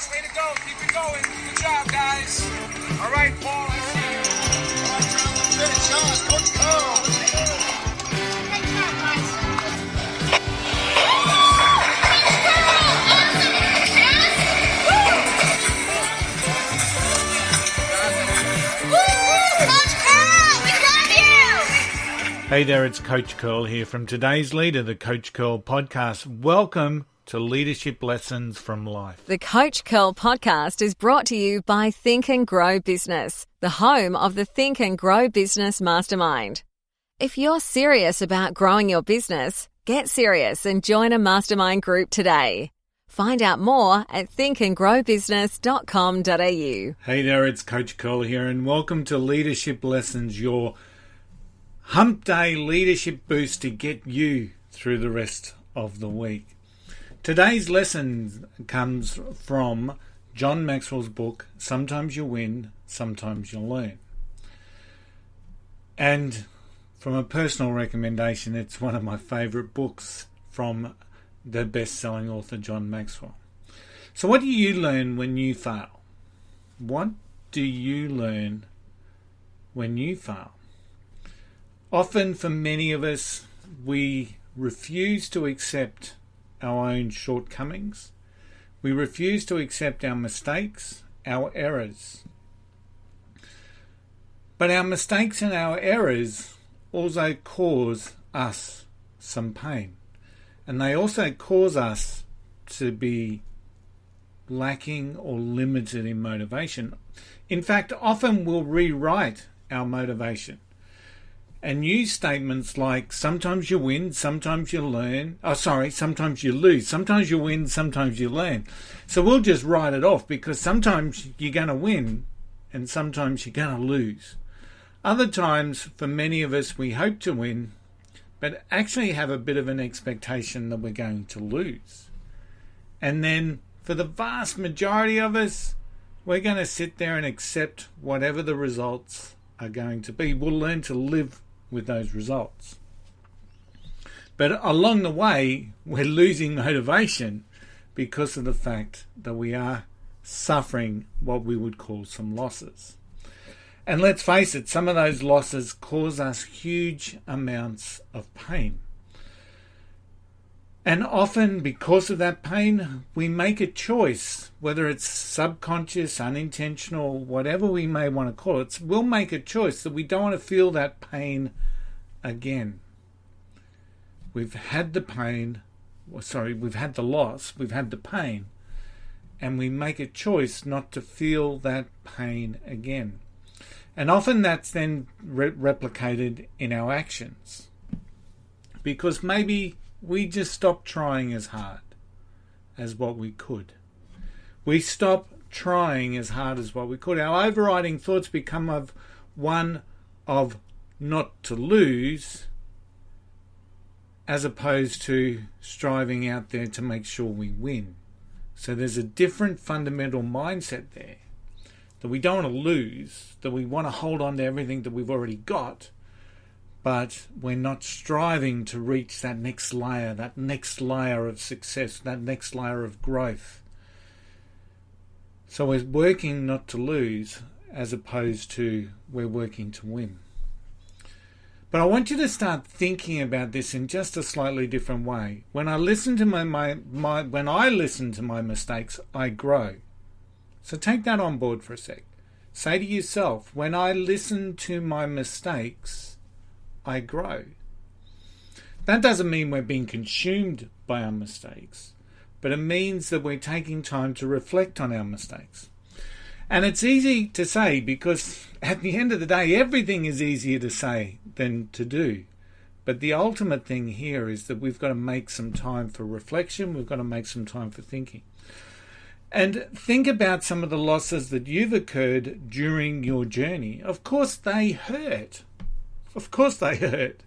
guys. Way to go. Keep it going. Good job, guys. All right, Paul, I see you. All right, Charlie. Finish on. Coach Cole. Great job, guys. Hey there, it's Coach Curl here from Today's Leader, the Coach Curl podcast. Welcome to Leadership Lessons from Life. The Coach Curl podcast is brought to you by Think and Grow Business, the home of the Think and Grow Business Mastermind. If you're serious about growing your business, get serious and join a mastermind group today. Find out more at thinkandgrowbusiness.com.au. Hey there, it's Coach Curl here, and welcome to Leadership Lessons, your hump day leadership boost to get you through the rest of the week. Today's lesson comes from John Maxwell's book, Sometimes You Win, Sometimes You Learn. And from a personal recommendation, it's one of my favourite books from the best-selling author John Maxwell. So what do you learn when you fail? What do you learn when you fail? Often for many of us, we refuse to accept our own shortcomings. We refuse to accept our mistakes, our errors. But our mistakes and our errors also cause us some pain. And they also cause us to be lacking or limited in motivation. In fact, often we'll rewrite our motivation and use statements like, sometimes you win, sometimes you learn. Sometimes you lose. Sometimes you win, sometimes you learn. So we'll just write it off because sometimes you're going to win and sometimes you're going to lose. Other times, for many of us, we hope to win, but actually have a bit of an expectation that we're going to lose. And then for the vast majority of us, we're going to sit there and accept whatever the results are going to be. We'll learn to live with those results. But along the way, we're losing motivation because of the fact that we are suffering what we would call some losses. And let's face it, some of those losses cause us huge amounts of pain. And often because of that pain, we make a choice, whether it's subconscious, unintentional, whatever we may want to call it, we'll make a choice that we don't want to feel that pain again. We've had the pain, we've had the loss, we've had the pain, and we make a choice not to feel that pain again. And often that's then replicated in our actions. Because maybe we just stop trying as hard as what we could. We stop trying as hard as what we could. Our overriding thoughts become of one of not to lose, as opposed to striving out there to make sure we win. So there's a different fundamental mindset there, that we don't want to lose, that we want to hold on to everything that we've already got, but we're not striving to reach that next layer of success, that next layer of growth. So we're working not to lose as opposed to we're working to win. But I want you to start thinking about this in just a slightly different way. When I listen to when I listen to my mistakes, I grow. So take that on board for a sec. Say to yourself, when I listen to my mistakes, I grow. That doesn't mean we're being consumed by our mistakes, but it means that we're taking time to reflect on our mistakes. And it's easy to say because at the end of the day, everything is easier to say than to do. But the ultimate thing here is that we've got to make some time for reflection. We've got to make some time for thinking. And think about some of the losses that you've occurred during your journey. Of course they hurt. Of course they hurt.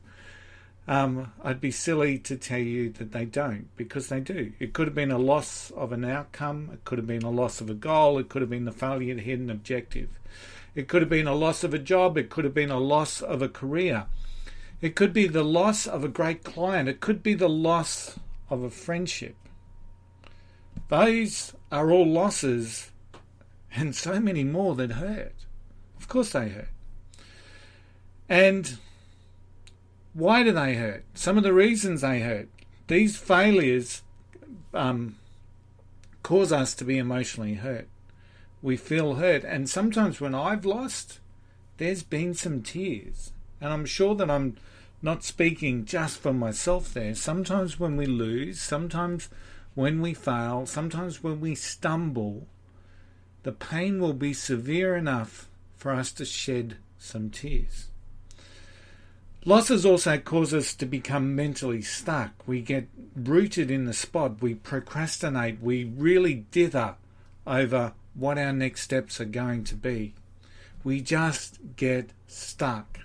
I'd be silly to tell you that they don't, because they do. It could have been a loss of an outcome. It could have been a loss of a goal. It could have been the failure to hit an objective. It could have been a loss of a job. It could have been a loss of a career. It could be the loss of a great client. It could be the loss of a friendship. Those are all losses, and so many more that hurt. Of course they hurt. And why do they hurt? Some of the reasons they hurt. These failures cause us to be emotionally hurt. We feel hurt. And sometimes when I've lost, there's been some tears. And I'm sure that I'm not speaking just for myself there. Sometimes when we lose, sometimes when we fail, sometimes when we stumble, the pain will be severe enough for us to shed some tears. Losses also cause us to become mentally stuck. We get rooted in the spot. We procrastinate. We really dither over what our next steps are going to be. We just get stuck,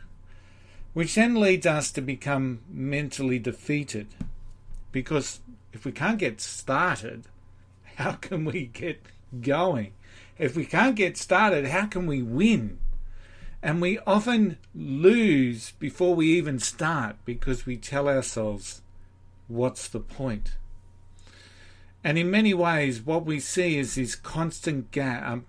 which then leads us to become mentally defeated. Because if we can't get started, how can we get going? If we can't get started, how can we win? And we often lose before we even start because we tell ourselves, what's the point? And in many ways, what we see is this constant gap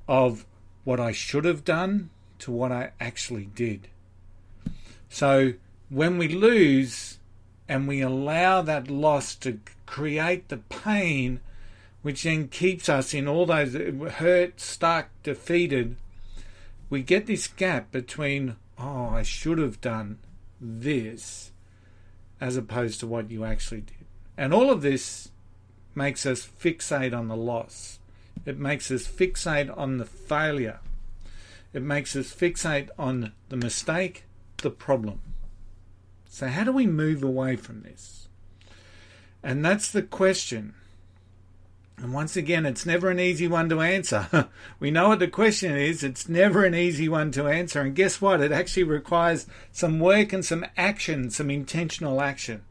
of what I should have done to what I actually did. So when we lose and we allow that loss to create the pain, which then keeps us in all those hurt, stuck, defeated, we get this gap between, oh, I should have done this, as opposed to what you actually did. And all of this makes us fixate on the loss. It makes us fixate on the failure. It makes us fixate on the mistake, the problem. So how do we move away from this? And that's the question. And once again, it's never an easy one to answer. We know what the question is. It's never an easy one to answer. And guess what? It actually requires some work and some action, some intentional action.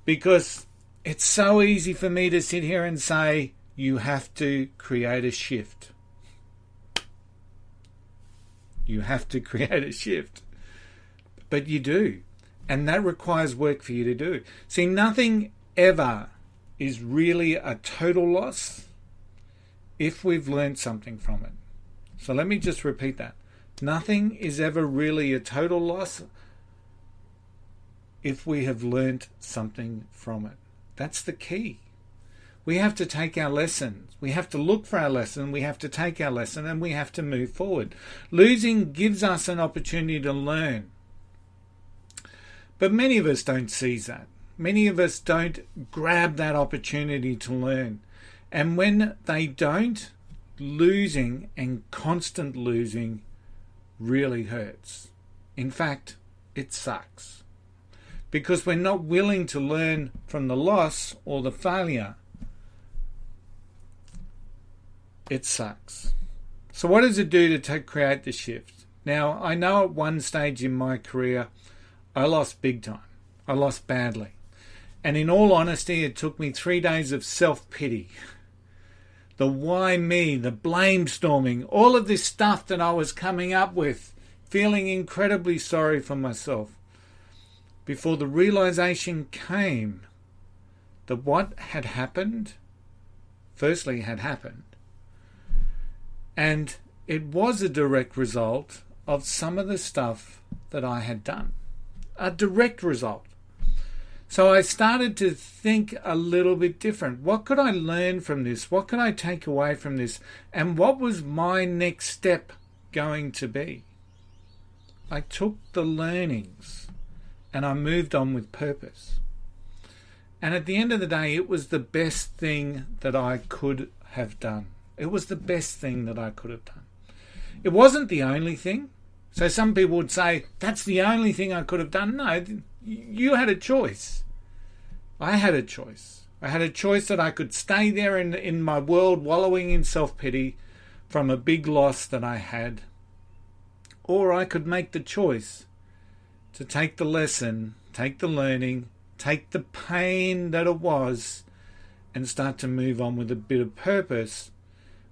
Because it's so easy for me to sit here and say, you have to create a shift. You have to create a shift. But you do. And that requires work for you to do. See, nothing ever is really a total loss if we've learned something from it. So let me just repeat that. Nothing is ever really a total loss if we have learned something from it. That's the key. We have to take our lessons. We have to look for our lesson. We have to take our lesson and we have to move forward. Losing gives us an opportunity to learn. But many of us don't seize that. Many of us don't grab that opportunity to learn. And when they don't, losing and constant losing really hurts. In fact, it sucks. Because we're not willing to learn from the loss or the failure. It sucks. So what does it do to create the shift? Now, I know at one stage in my career, I lost big time. I lost badly. And in all honesty, it took me 3 days of self-pity. The why me, the blame storming, all of this stuff that I was coming up with, feeling incredibly sorry for myself. Before the realization came that what had happened, firstly had happened. And it was a direct result of some of the stuff that I had done. A direct result. So I started to think a little bit different. What could I learn from this? What could I take away from this? And what was my next step going to be? I took the learnings and I moved on with purpose. And at the end of the day, it was the best thing that I could have done. It was the best thing that I could have done. It wasn't the only thing. So some people would say, that's the only thing I could have done. No, you had a choice. I had a choice. I had a choice that I could stay there in my world wallowing in self-pity from a big loss that I had. Or I could make the choice to take the lesson, take the learning, take the pain that it was, and start to move on with a bit of purpose,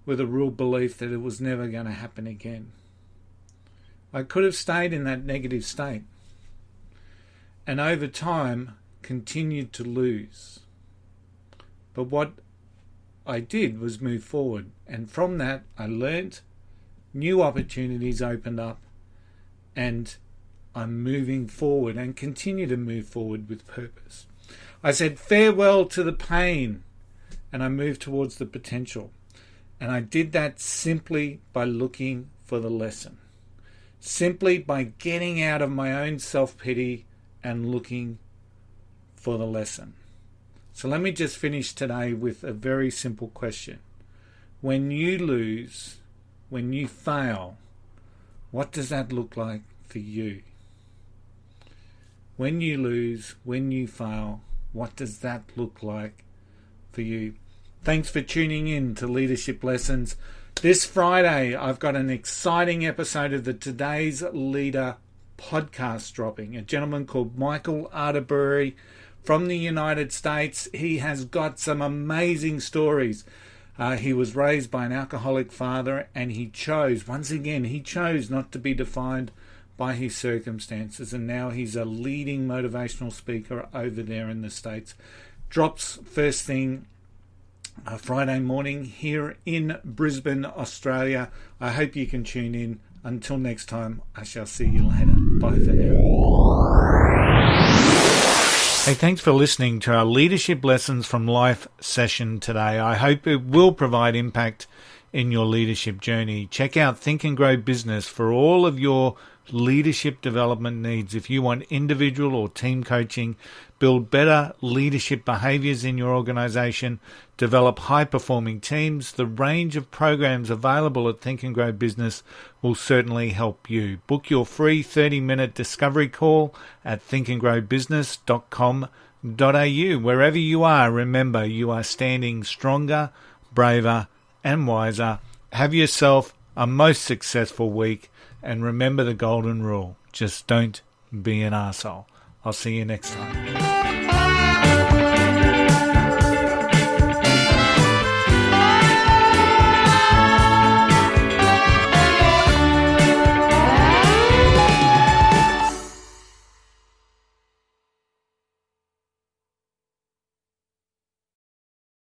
with a real belief that it was never going to happen again. I could have stayed in that negative state and over time continued to lose. But what I did was move forward. And from that, I learnt, new opportunities opened up, and I'm moving forward and continue to move forward with purpose. I said farewell to the pain, and I moved towards the potential. And I did that simply by looking for the lesson. Simply by getting out of my own self-pity and looking for the lesson. So let me just finish today with a very simple question. When you lose, when you fail, what does that look like for you? When you lose, when you fail, what does that look like for you? Thanks for tuning in to Leadership Lessons. This Friday, I've got an exciting episode of the Today's Leader podcast dropping. A gentleman called Michael Arterbury from the United States. He has got some amazing stories. He was raised by an alcoholic father, and he chose not to be defined by his circumstances, and now he's a leading motivational speaker over there in the States. Drops first thing Friday morning here in Brisbane, Australia. I hope you can tune in. Until next time, I shall see you later. Bye for now. Hey, thanks for listening to our Leadership Lessons from Life session today. I hope it will provide impact in your leadership journey. Check out Think and Grow Business for all of your leadership development needs. If you want individual or team coaching, build better leadership behaviors in your organization, develop high-performing teams, the range of programs available at Think and Grow Business will certainly help you. Book your free 30-minute discovery call at thinkandgrowbusiness.com.au. Wherever you are, remember you are standing stronger, braver, and wiser. Have yourself a most successful week, and remember the golden rule: just don't be an arsehole. I'll see you next time.